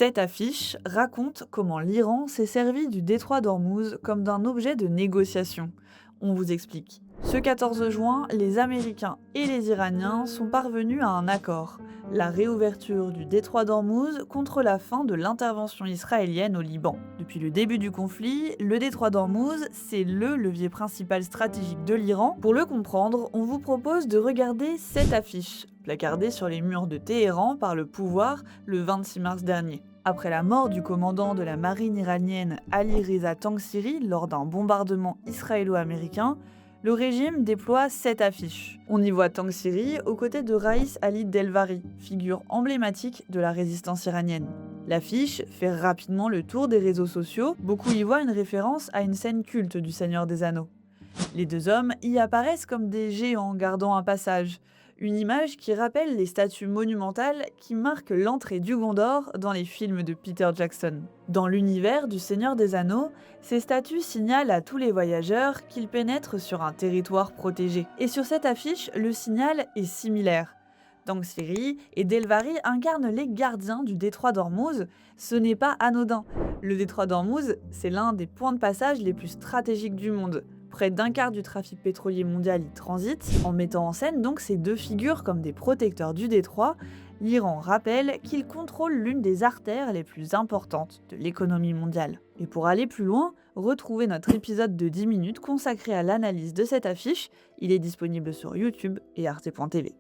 Cette affiche raconte comment l'Iran s'est servi du détroit d'Ormuz comme d'un objet de négociation. On vous explique. Ce 14 juin, les Américains et les Iraniens sont parvenus à un accord, la réouverture du détroit d'Ormuz contre la fin de l'intervention israélienne au Liban. Depuis le début du conflit, le détroit d'Ormuz, c'est le levier principal stratégique de l'Iran. Pour le comprendre, on vous propose de regarder cette affiche, placardée sur les murs de Téhéran par le pouvoir le 26 mars dernier. Après la mort du commandant de la marine iranienne Ali Reza Tangsiri lors d'un bombardement israélo-américain, le régime déploie cette affiche. On y voit Tangsiri aux côtés de Raïs Ali Delvari, figure emblématique de la résistance iranienne. L'affiche fait rapidement le tour des réseaux sociaux, beaucoup y voient une référence à une scène culte du Seigneur des Anneaux. Les deux hommes y apparaissent comme des géants gardant un passage, une image qui rappelle les statues monumentales qui marquent l'entrée du Gondor dans les films de Peter Jackson. Dans l'univers du Seigneur des Anneaux, ces statues signalent à tous les voyageurs qu'ils pénètrent sur un territoire protégé. Et sur cette affiche, le signal est similaire. Tangsiri et Delvari incarnent les gardiens du détroit d'Ormuz. Ce n'est pas anodin. Le détroit d'Ormuz, c'est l'un des points de passage les plus stratégiques du monde. Près d'un quart du trafic pétrolier mondial y transite. En mettant en scène donc ces deux figures comme des protecteurs du détroit, l'Iran rappelle qu'il contrôle l'une des artères les plus importantes de l'économie mondiale. Et pour aller plus loin, retrouvez notre épisode de 10 minutes consacré à l'analyse de cette affiche. Il est disponible sur YouTube et arte.tv.